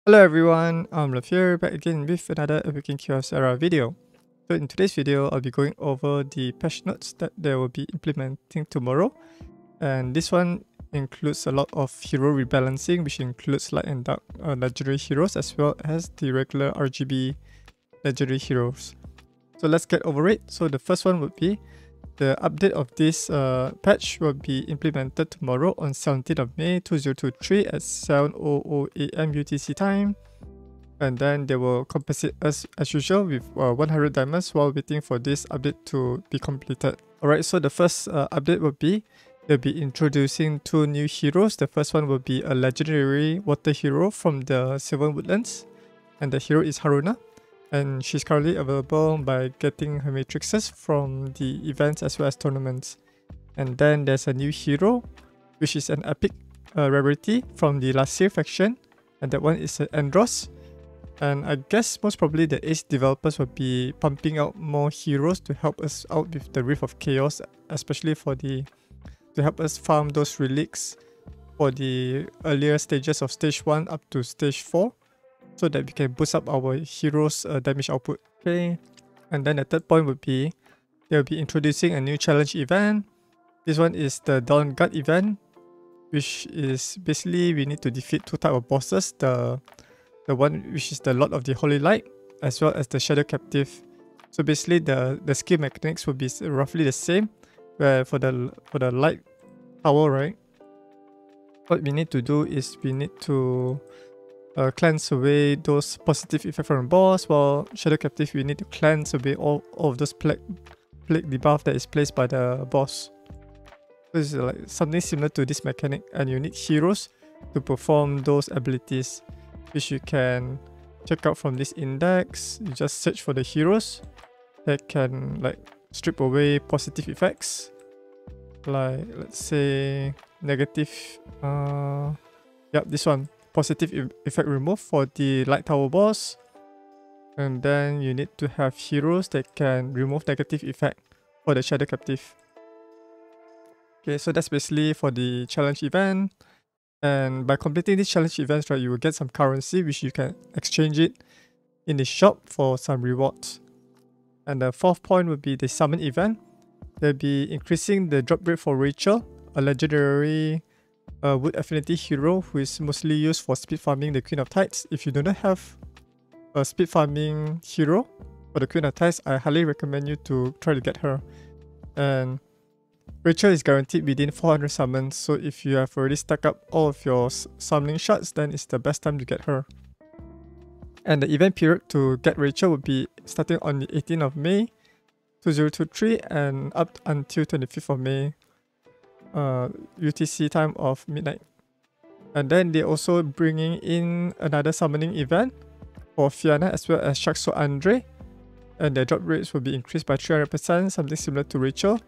Hello everyone, I'm Venthyr back again with another Awaken Chaos Era video. So in today's video, I'll be going over the patch notes that they will be implementing tomorrow. And this one includes a lot of hero rebalancing, which includes light and dark legendary heroes as well as the regular RGB legendary heroes. So let's get over it. So the first one would be the update of this patch will be implemented tomorrow on 17th of May 2023 at 7:00 AM UTC time. And then they will compensate us as usual with 100 diamonds while waiting for this update to be completed. Alright, so the first update will be they'll be introducing two new heroes. The first one will be a legendary water hero from the Sylvan Woodlands, and the hero is Haruna. And she's currently available by getting her matrices from the events as well as tournaments. And then there's a new hero, which is an epic rarity from the last year faction, and that one is Andros. And I guess most probably the Ace developers will be pumping out more heroes to help us out with the Rift of Chaos, especially for to help us farm those relics for the earlier stages of stage 1 up to stage 4. So that we can boost up our heroes' damage output. Okay, and then the third point would be they'll be introducing a new challenge event. This one is the Dawn Guard event, which is basically we need to defeat two types of bosses. The one which is the Lord of the Holy Light as well as the Shadow Captive. So basically the skill mechanics will be roughly the same. Where for the light tower, right? What we need to do is we need to cleanse away those positive effects from the boss, while Shadow Captive we need to cleanse away all of those plague debuff that is placed by the boss. So this is like something similar to this mechanic, and you need heroes to perform those abilities, which you can check out from this index. You just search for the heroes that can like strip away positive effects, like let's say negative, this one. Positive effect remove for the light tower boss, and then you need to have heroes that can remove negative effect for the Shadow Captive. Okay, so that's basically for the challenge event, and by completing these challenge events, right, you will get some currency which you can exchange it in the shop for some rewards. And the fourth point would be the summon event. They'll be increasing the drop rate for Rachel, a legendary wood affinity hero who is mostly used for speed farming the Queen of Tides. If you do not have a speed farming hero for the Queen of Tides, I highly recommend you to try to get her. And Rachel is guaranteed within 400 summons, so if you have already stacked up all of your summoning shots, then it's the best time to get her. And the event period to get Rachel would be starting on the 18th of May 2023 and up until 25th of May UTC time of midnight. And then they're also bringing in another summoning event for Fianna as well as Shakso Andre, and their drop rates will be increased by 300%, something similar to Rachel.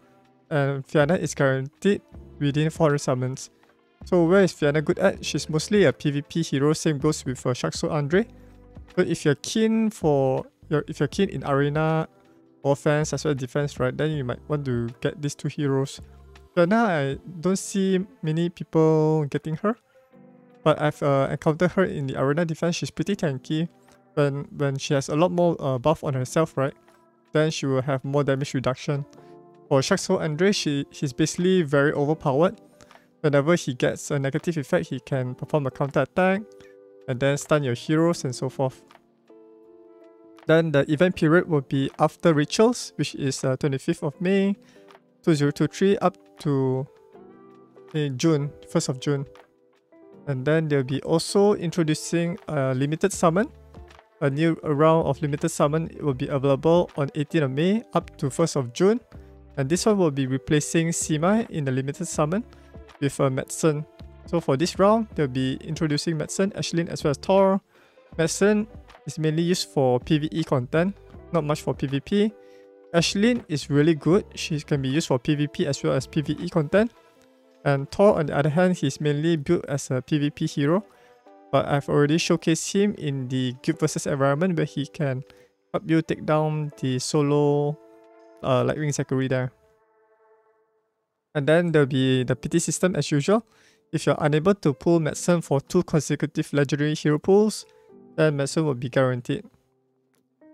And Fianna is guaranteed within 400 summons. So where is Fianna good at? She's mostly a PvP hero, same goes with Shakso Andre. So if you're keen in arena offense as well as defense, right, then you might want to get these two heroes. Fianna, I don't see many people getting her, but I've encountered her in the arena defense. She's pretty tanky. When she has a lot more buff on herself, right, then she will have more damage reduction. For Shakso Andre, he's basically very overpowered. Whenever he gets a negative effect, he can perform a counter attack and then stun your heroes and so forth. Then the event period will be after Rituals, which is 25th of May 2023 up to June, 1st of June. And then they'll be also introducing a limited summon. A new round of limited summon will be available on 18th of May up to 1st of June. And this one will be replacing Sima in the limited summon with a Medicine. So for this round, they'll be introducing Medicine, Ashlyn as well as Thor. Medicine is mainly used for PvE content, not much for PvP. Ashlyn is really good. She can be used for PvP as well as PvE content. And Thor, on the other hand, he's mainly built as a PvP hero. But I've already showcased him in the guild versus environment where he can help you take down the solo Lightwing Zachary there. And then there'll be the pity system as usual. If you're unable to pull medicine for 2 consecutive legendary hero pulls, then medicine will be guaranteed.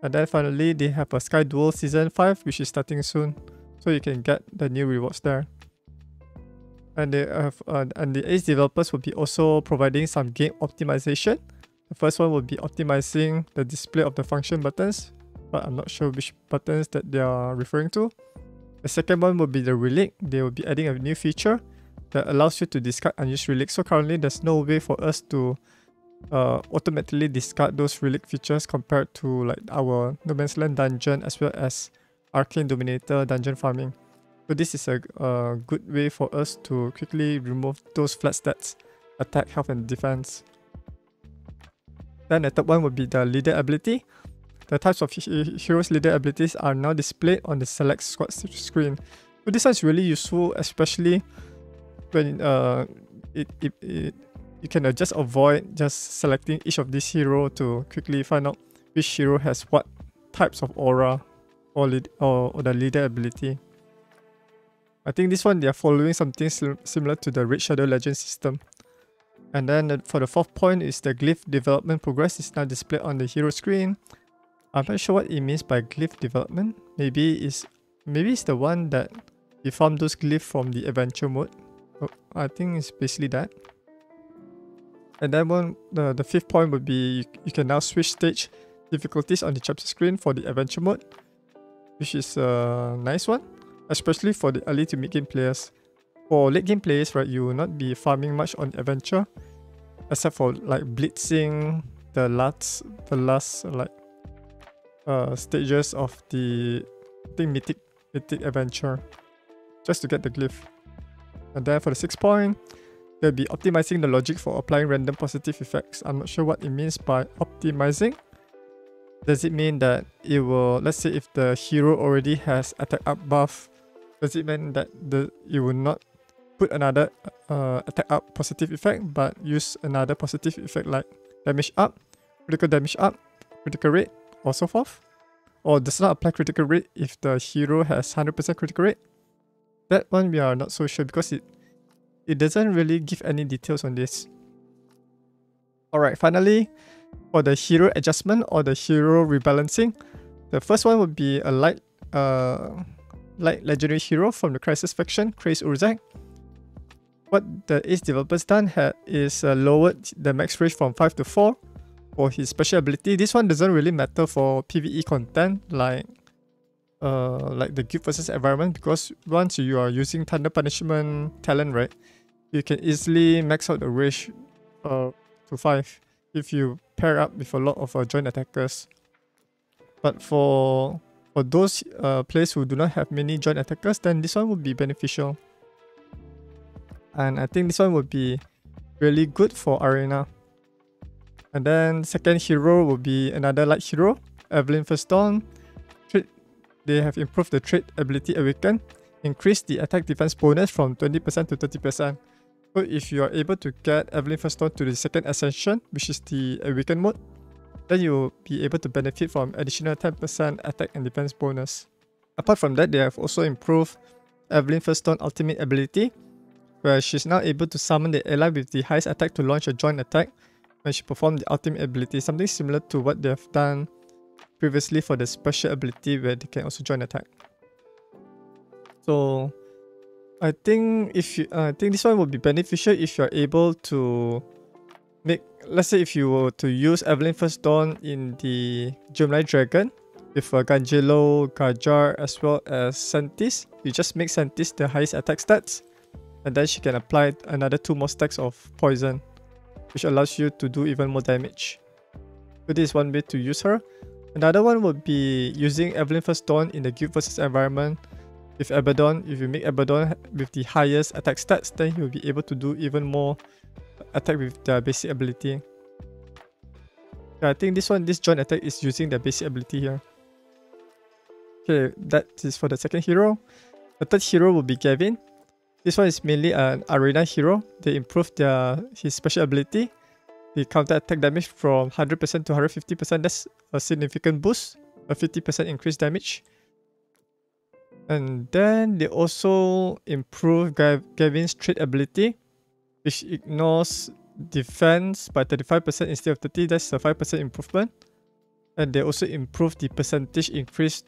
And then finally, they have a Sky Duel Season 5, which is starting soon, so you can get the new rewards there. And they have and the Ace developers will be also providing some game optimization. The first one will be optimizing the display of the function buttons, but I'm not sure which buttons that they are referring to. The second one will be the relic. They will be adding a new feature that allows you to discard unused relics. So currently there's no way for us to automatically discard those relic features compared to like our No Man's Land dungeon as well as Arcane Dominator dungeon farming. So this is a good way for us to quickly remove those flat stats, attack, health and defense. Then the third one would be the leader ability. The types of heroes leader abilities are now displayed on the select squad screen. So this one is really useful, especially when you can just avoid just selecting each of these heroes to quickly find out which hero has what types of aura or the leader ability. I think this one they are following something similar to the Red Shadow Legend system. And then for the fourth point is the glyph development progress is now displayed on the hero screen. I'm not sure what it means by glyph development. Maybe it's the one that you farm those glyphs from the adventure mode. Oh, I think it's basically that. And then the fifth point would be you can now switch stage difficulties on the chapter screen for the adventure mode, which is a nice one, especially for the early to mid game players. For late game players, right, you will not be farming much on adventure, except for like blitzing the last like stages of the mythic adventure, just to get the glyph. And then for the sixth point, they'll be optimizing the logic for applying random positive effects. I'm not sure what it means by optimizing. Does it mean that it will, let's say if the hero already has attack up buff, does it mean that it will not put another attack up positive effect, but use another positive effect like damage up, critical damage up, critical rate, or so forth? Or does not apply critical rate if the hero has 100% critical rate? That one we are not so sure because it doesn't really give any details on this. Alright, finally, for the hero adjustment or the hero rebalancing, the first one would be a light legendary hero from the Crisis faction, Craze Urzak. What the Ace developers done is lowered the max range from 5 to 4 for his special ability. This one doesn't really matter for PvE content like the guild versus environment, because once you are using Thunder Punishment talent, right, you can easily max out the range to 5 if you pair up with a lot of joint attackers. But for those players who do not have many joint attackers, then this one would be beneficial. And I think this one would be really good for Arena. And then second hero will be another light hero, Evelyn First Dawn. They have improved the trait ability Awaken, increased the attack defense bonus from 20% to 30%. So if you are able to get Evelyn First Dawn to the second ascension, which is the Awaken mode, then you will be able to benefit from additional 10% attack and defense bonus. Apart from that, they have also improved Evelyn First Dawn ultimate ability, where she's now able to summon the ally with the highest attack to launch a joint attack when she performs the ultimate ability, something similar to what they have done previously for the special ability where they can also join attack. So I think this one would be beneficial if you are able to make, let's say if you were to use Evelyn First Dawn in the Gemini Dragon with Gangelo, Gajar as well as Sentis, you just make Sentis the highest attack stats, and then she can apply another 2 more stacks of poison, which allows you to do even more damage. So this is one way to use her. Another one would be using Evelyn First Dawn in the guild versus environment with Abaddon. If you make Abaddon with the highest attack stats, then you'll be able to do even more attack with their basic ability. Yeah, I think this joint attack is using their basic ability here. Okay, that is for the second hero. The third hero will be Gavin. This one is mainly an arena hero. They improved his special ability. They counter attack damage from 100% to 150%. That's a significant boost, a 50% increased damage. And then they also improved Gavin's trait ability, which ignores defense by 35% instead of 30. That's a 5% improvement. And they also improved the percentage increase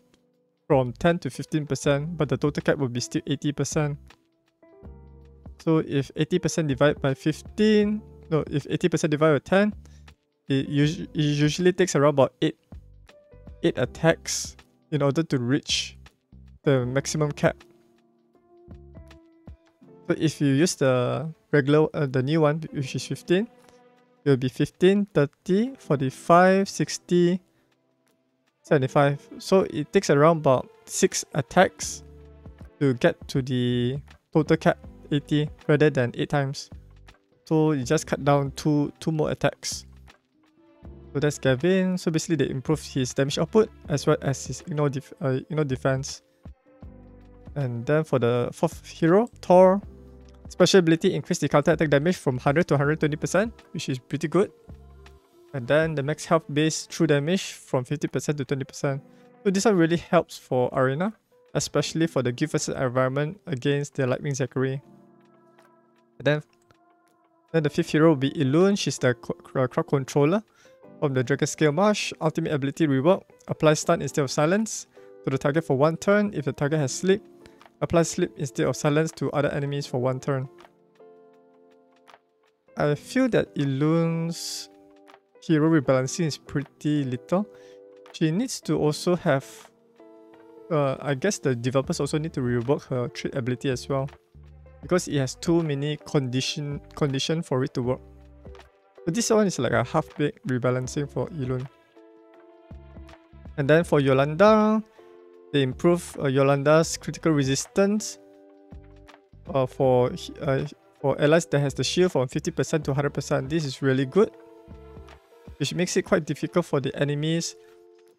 from 10 to 15%, but the total cap will be still 80%. So if 80% divided by 15, no, if 80% divided by 10, it usually takes around about 8 attacks in order to reach the maximum cap. So if you use the regular, the new one, which is 15, it will be 15, 30, 45, 60, 75. So it takes around about 6 attacks to get to the total cap 80 rather than 8 times. So you just cut down two more attacks. So that's Gavin. So basically they improved his damage output as well as his defense. And then for the 4th hero, Thor, special ability increased the counter attack damage from 100 to 120%, which is pretty good. And then the max health base true damage from 50% to 20%. So this one really helps for Arena, especially for the Gift versus environment against the Lightning Zachary. And then the 5th hero will be Elune. She's the crowd controller from the Dragon Scale Marsh. Ultimate ability rework. Apply stun instead of silence to the target for 1 turn. If the target has sleep, apply sleep instead of silence to other enemies for 1 turn. I feel that Elune's hero rebalancing is pretty little. She needs to also have... I guess the developers also need to rework her trait ability as well, because it has too many condition for it to work. But this one is like a half-baked rebalancing for Elune. And then for Yolanda, they improve Yolanda's critical resistance for allies that has the shield from 50% to 100%. This is really good, which makes it quite difficult for the enemies.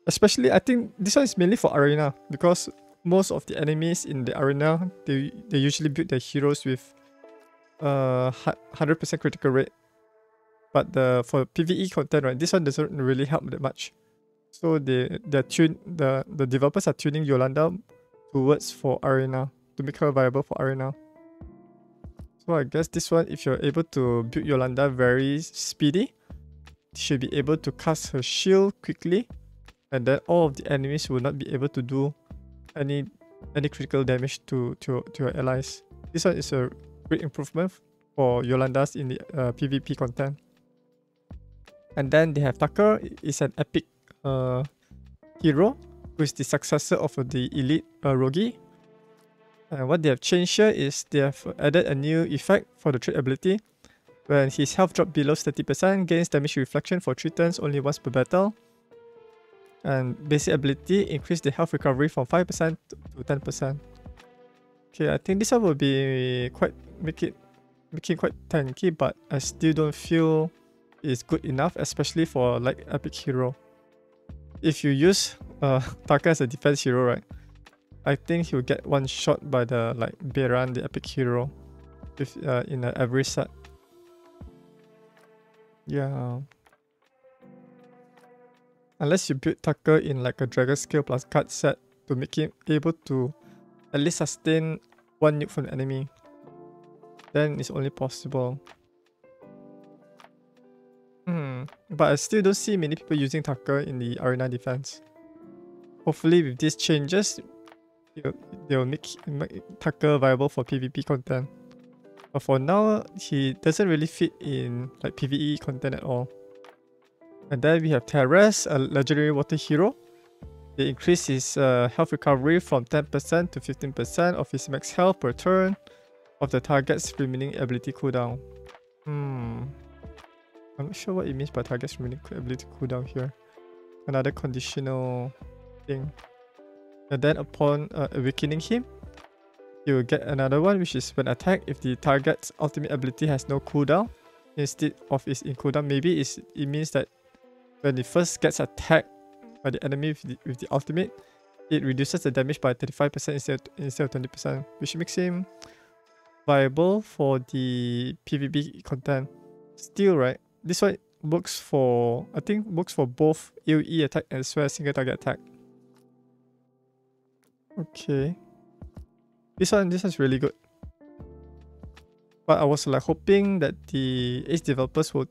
Especially, I think this one is mainly for Arena, because most of the enemies in the Arena, they usually build their heroes with 100% critical rate. But for PvE content, right, this one doesn't really help that much. So the developers are tuning Yolanda towards for Arena to make her viable for Arena. So I guess this one, if you're able to build Yolanda very speedy, she should be able to cast her shield quickly, and then all of the enemies will not be able to do any critical damage to your allies. This one is a great improvement for Yolanda's in the PvP content. And then they have Tucker. Is an epic hero who is the successor of the elite Rogi. And what they have changed here is they have added a new effect for the trait ability. When his health drops below 30%, gains damage reflection for 3 turns only once per battle. And basic ability, increase the health recovery from 5% to 10%. Okay, I think this one will be making quite tanky, but I still don't feel it's good enough, especially for like epic hero. If you use Taka as a defense hero, right, I think he'll get one shot by the Beran, the epic hero, if in every set. Yeah. Unless you build Tucker in like a Dragon Scale plus card set to make him able to at least sustain 1 nuke from the enemy, then it's only possible. But I still don't see many people using Tucker in the Arena defense. Hopefully with these changes, they'll make Tucker viable for PvP content. But for now, he doesn't really fit in like PvE content at all. And then we have Teres, a legendary water hero. They increase his health recovery from 10% to 15% of his max health per turn of the target's remaining ability cooldown. I'm not sure what it means by target's remaining ability cooldown here. Another conditional thing. And then upon awakening him, you will get another one, which is when attacked, if the target's ultimate ability has no cooldown instead of its in cooldown. Maybe it means that when it first gets attacked by the enemy with the ultimate, it reduces the damage by 35% instead of 20%, which makes him viable for the PvP content. Still, right, this one works for, I think, works for both AoE attack as well as single target attack. Okay. This one's really good. But I was like hoping that the Ace developers would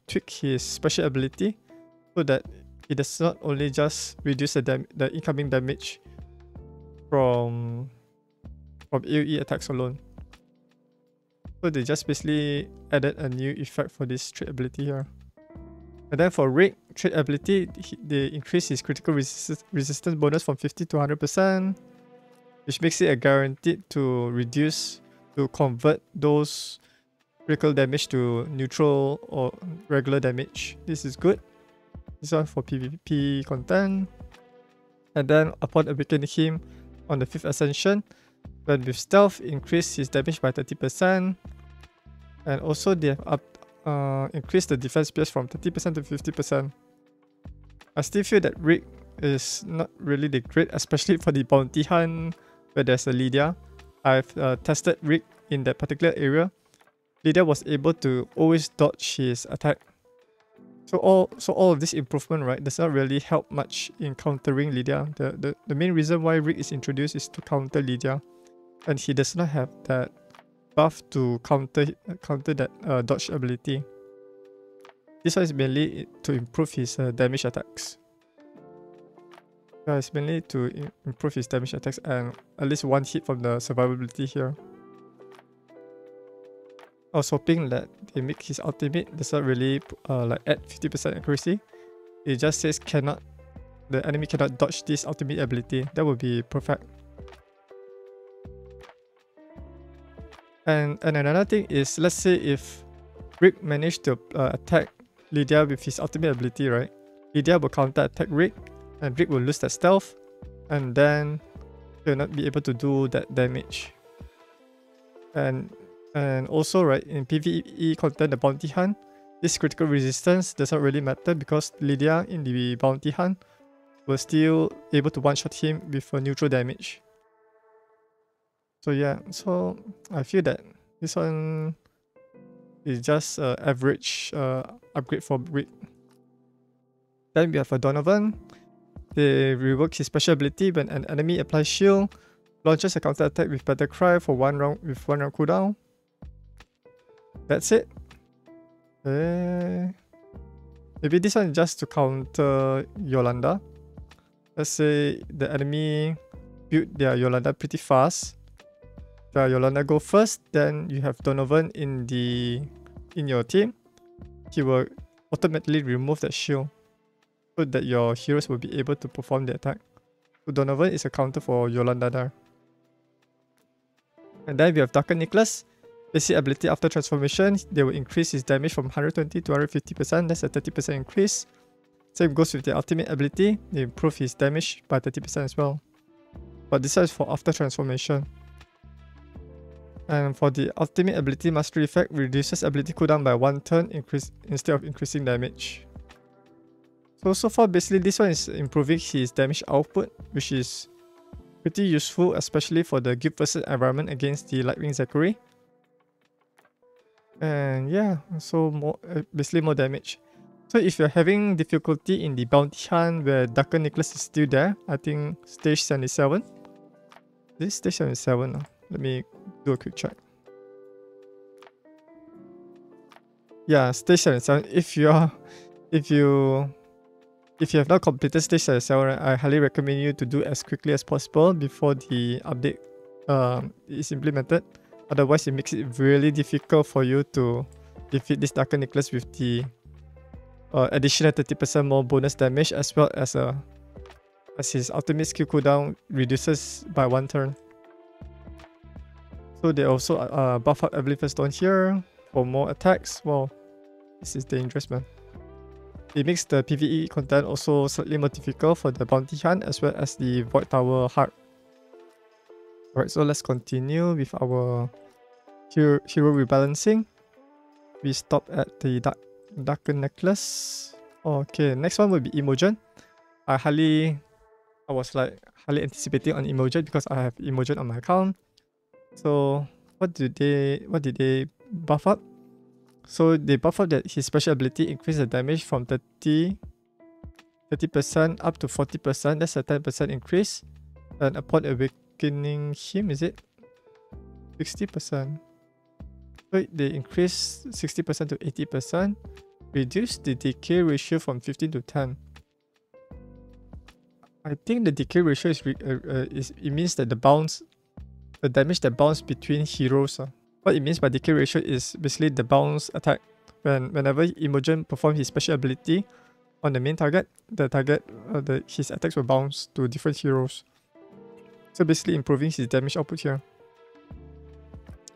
tweak his special ability so that it does not only just reduce the incoming damage from AoE attacks alone. So they just basically added a new effect for this trait ability here. And then for Rick, trait ability, they increase his critical resistance bonus from 50 to 100%, which makes it a guaranteed to convert those critical damage to neutral or regular damage. This is good. This one for PvP content. And then upon awakening him on the 5th ascension, when with stealth, increase his damage by 30%. And also they have increased the defense PS from 30% to 50%. I still feel that Rick is not really the great, especially for the bounty hunt where there's a Lydia. I've tested Rick in that particular area. Lydia was able to always dodge his attack. So all of this improvement, right, does not really help much in countering Lydia. The main reason why Rick is introduced is to counter Lydia, and he does not have that buff to counter that dodge ability. This one is mainly to improve his damage attacks. It's mainly to improve his damage attacks and at least one hit from the survivability here. I was hoping that they make his ultimate does not really like add 50% accuracy. It just says the enemy cannot dodge this ultimate ability. That would be perfect. And another thing is, let's say if Rick managed to attack Lydia with his ultimate ability, right? Lydia will counter attack Rick, and Rick will lose that stealth, and then he will not be able to do that damage. And also, right, in PvE content, the bounty hunt, this critical resistance does not really matter because Lydia in the bounty hunt was still able to one-shot him with a neutral damage. So yeah, so I feel that this one is just average upgrade for Rick. Then we have a Donovan. They rework his special ability when an enemy applies shield, launches a counter attack with Battle Cry for 1 round with 1 round cooldown. That's it. Maybe this one is just to counter Yolanda. Let's say the enemy build their Yolanda pretty fast. The Yolanda go first, then you have Donovan in your team. He will automatically remove that shield so that your heroes will be able to perform the attack. So Donovan is a counter for Yolanda there. And then we have Darkening Necklace. Basic ability after transformation, they will increase his damage from 120 to 150%. That's a 30% increase. Same goes with the ultimate ability. They improve his damage by 30% as well. But this is for after transformation. And for the ultimate ability mastery effect, reduces ability cooldown by 1 turn instead of increasing damage. So far basically this one is improving his damage output, which is pretty useful, especially for the guild versus environment against the Lightwing Zachary. And yeah, so basically more damage. So if you're having difficulty in the bounty hunt where Darkening Necklace is still there, I think stage 77. This is stage 77 now. Let me do a quick check. Yeah, stage 77. If you have not completed stage 77, I highly recommend you to do as quickly as possible before the update is implemented. Otherwise, it makes it really difficult for you to defeat this Darkening Necklace with the additional 30% more bonus damage, as well as his ultimate skill cooldown reduces by 1 turn. So they also buff up Evelyn Stone here for more attacks. Wow, this is dangerous, man. It makes the PvE content also slightly more difficult for the bounty hunt as well as the Void Tower Heart. Alright, so let's continue with our hero rebalancing. We stop at the Darkening Necklace. Okay, next one will be Imogen. I was like highly anticipating on Imogen because I have Imogen on my account. So what did they buff up? So they buff up that his special ability increase the damage from 30% up to 40%. That's a 10% increase. And upon awakening him, is it 60%? So they increase 60% to 80%. Reduce the decay ratio from 15 to 10. I think the decay ratio is it means that the damage that bounce between heroes. What it means by decay ratio is basically the bounce attack. Whenever Imogen performs his special ability on the main target, his attacks will bounce to different heroes. So basically improving his damage output here.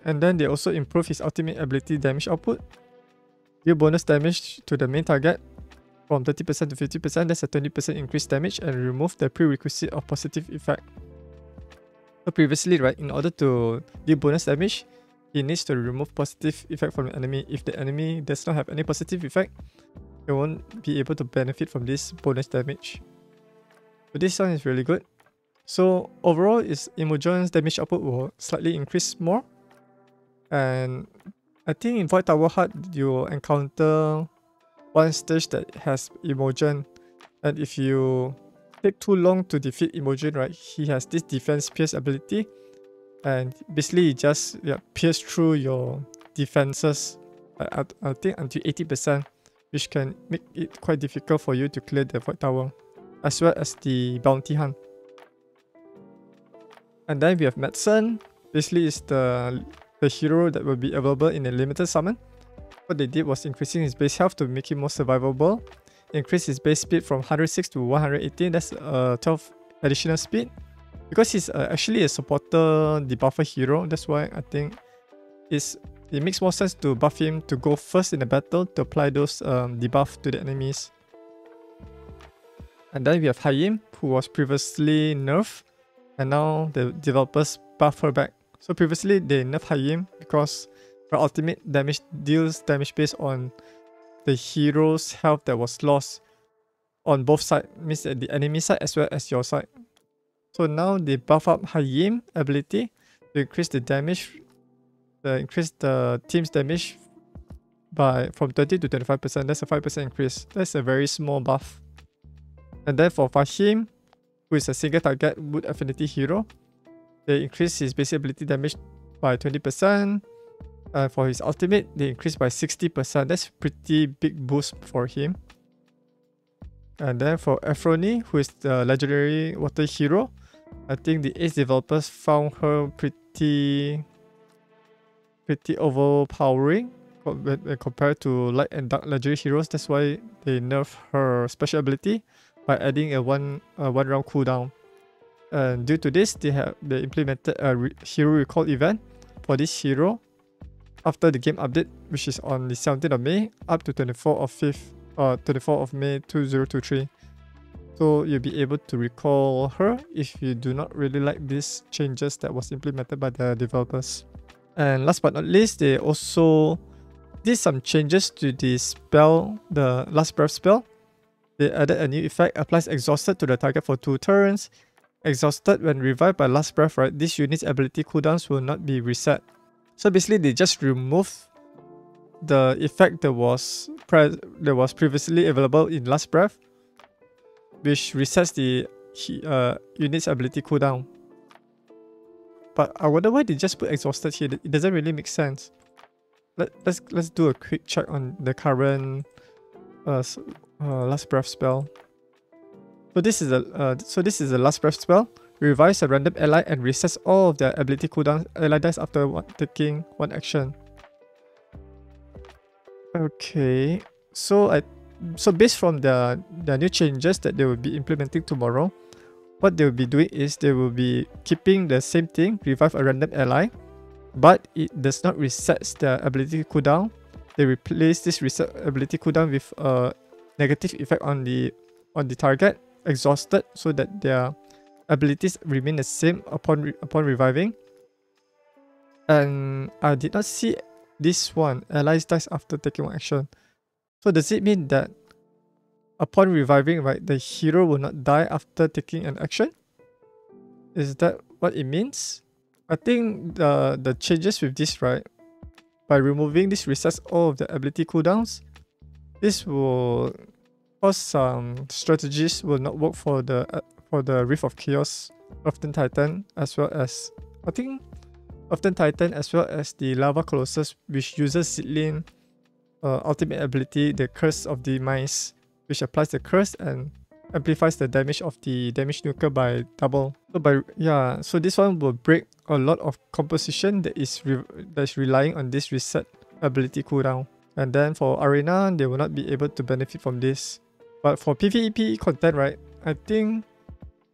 And then they also improve his ultimate ability damage output. Deal bonus damage to the main target from 30% to 50%. That's a 20% increased damage, and remove the prerequisite of positive effect. So previously, right, in order to deal bonus damage, he needs to remove positive effect from the enemy. If the enemy does not have any positive effect, he won't be able to benefit from this bonus damage. So this one is really good. So overall, Imogen's damage output will slightly increase more. And I think in Void Tower Hut, you will encounter one stage that has Imogen. And if you take too long to defeat Imogen, right, he has this defense pierce ability. And basically, he just pierce through your defenses, I think until 80%, which can make it quite difficult for you to clear the Void Tower, as well as the Bounty Hunt. And then we have Medicine. Basically, it's the hero that will be available in a limited summon. What they did was increasing his base health to make him more survivable. Increase his base speed from 106 to 118. That's 12 additional speed. Because he's actually a supporter debuffer hero, that's why I think it makes more sense to buff him to go first in the battle to apply those debuff to the enemies. And then we have Fakhim, who was previously nerfed, and now the developers buff her back. So previously they nerfed Fakhim because her ultimate damage deals damage based on the hero's health that was lost on both sides, means at the enemy side as well as your side. So now they buff up Fakhim ability to increase the damage, increase the team's damage from 20 to 25%. That's a 5% increase. That's a very small buff. And then for Fakhim, who is a single target wood affinity hero, they increase his basic ability damage by 20%. For his ultimate, they increase by 60%. That's a pretty big boost for him. And then for Efroni, who is the legendary water hero, I think the Ace developers found her pretty overpowering when compared to light and dark legendary heroes. That's why they nerf her special ability by adding a one round cooldown. And due to this, they implemented a hero recall event for this hero after the game update, which is on the 17th of May up to 24th of May 2023. So you'll be able to recall her if you do not really like these changes that was implemented by the developers. And last but not least, they also did some changes to the spell, the Last Breath spell. They added a new effect, applies exhausted to the target for 2 turns. Exhausted when revived by Last Breath, right, this unit's ability cooldowns will not be reset. So basically they just removed the effect that was previously available in Last Breath, which resets the unit's ability cooldown. But I wonder why they just put exhausted here. It doesn't really make sense. Let's do a quick check on the current Last Breath spell. So this is the Last Breath spell. Revives a random ally and resets all of their ability cooldowns ally dies after taking one action. Okay, so based from the new changes that they will be implementing tomorrow, what they will be doing is they will be keeping the same thing, revive a random ally, but it does not reset their ability cooldown. They replace this reset ability cooldown with a negative effect on the target, exhausted, so that their abilities remain the same upon reviving. And I did not see this one, allies dies after taking one action. So does it mean that upon reviving, right, the hero will not die after taking an action? Is that what it means? I think the changes with this, right, by removing this resets all of the ability cooldowns, this will cause some strategies will not work for the Rift of Chaos Often Titan, as well as I think Often Titan as well as the Lava Colossus, which uses Zilin ultimate ability, the Curse of Demise, which applies the curse and amplifies the damage of the damage nuker by double. So this one will break a lot of composition that's relying on this reset ability cooldown. And then for Arena, they will not be able to benefit from this. But for PvP content, right, I think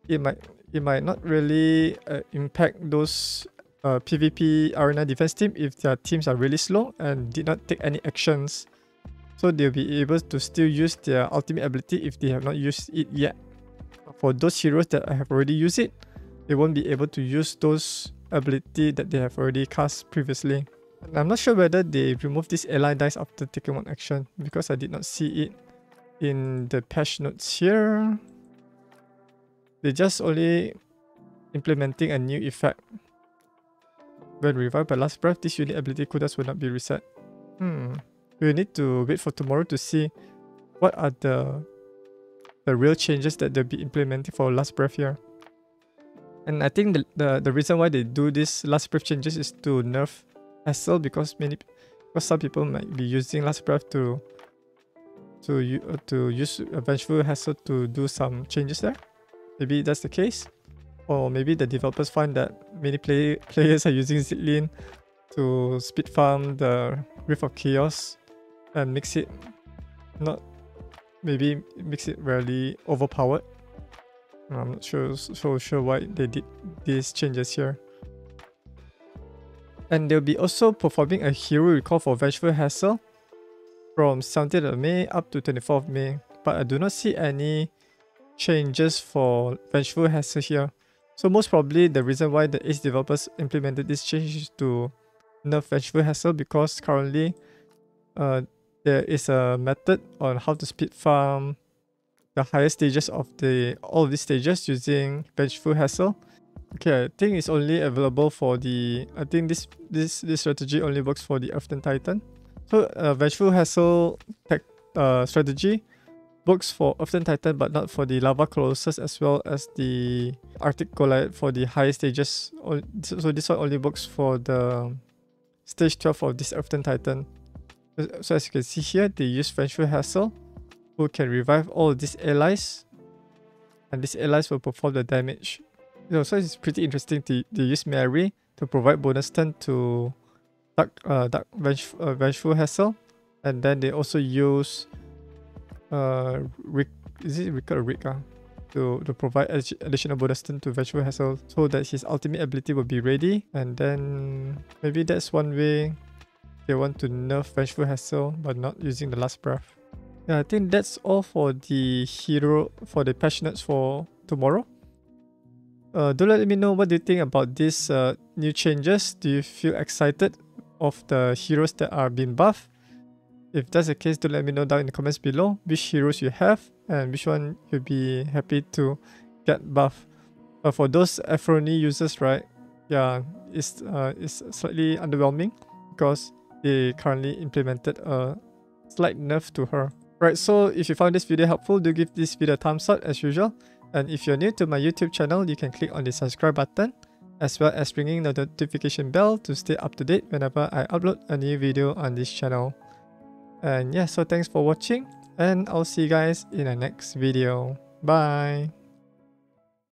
it might not really impact those PvP Arena defense team if their teams are really slow and did not take any actions. So they'll be able to still use their ultimate ability if they have not used it yet. For those heroes that have already used it, they won't be able to use those ability that they have already cast previously. And I'm not sure whether they remove this ally dice after taking one action, because I did not see it in the patch notes here. They just only implementing a new effect. When revived by last breath, this unit ability cooldowns will not be reset. We need to wait for tomorrow to see what are the real changes that they'll be implementing for last breath here. And I think the reason why they do this last breath changes is to nerf hassle, because some people might be using last breath to use a vengeful hassle to do some changes there. Maybe that's the case, or maybe the developers find that many players are using Zilin to speed farm the Rift of Chaos and makes it really overpowered. I'm not so sure why they did these changes here. And they'll be also performing a hero recall for Vengeful Hassle from 17th of May up to 24th of May. But I do not see any changes for Vengeful Hassle here. So most probably the reason why the Ace developers implemented this change is to nerf Vengeful Hassle, because currently there is a method on how to speed farm the higher stages of all of these stages using Vengeful Hassle. Okay, I think it's only available for I think this strategy only works for the Earthen Titan. So Vengeful Hassle strategy works for Earthen Titan but not for the Lava Colossus as well as the Arctic Goliath for the higher stages. So this one only works for the stage 12 of this Earthen Titan. So as you can see here, they use Vengeful Hassle, who can revive all of these allies, and these allies will perform the damage. So it's pretty interesting to use Mary to provide bonus turn to Vengeful Hassle, and then they also use Rick or Rika to provide additional bonus turn to Vengeful Hassle so that his ultimate ability will be ready. And then maybe that's one way they want to nerf Vengeful Hassle but not using the last breath. Yeah, I think that's all for the patch notes for tomorrow. Do let me know what do you think about these new changes. Do you feel excited of the heroes that are being buffed? If that's the case, do let me know down in the comments below which heroes you have and which one you'll be happy to get buffed. For those Efroni users, right? Yeah, it's slightly underwhelming because they currently implemented a slight nerf to her. Right, so if you found this video helpful, do give this video a thumbs up as usual. And if you're new to my YouTube channel, you can click on the subscribe button as well as ringing the notification bell to stay up to date whenever I upload a new video on this channel. And yeah, so thanks for watching and I'll see you guys in the next video. Bye!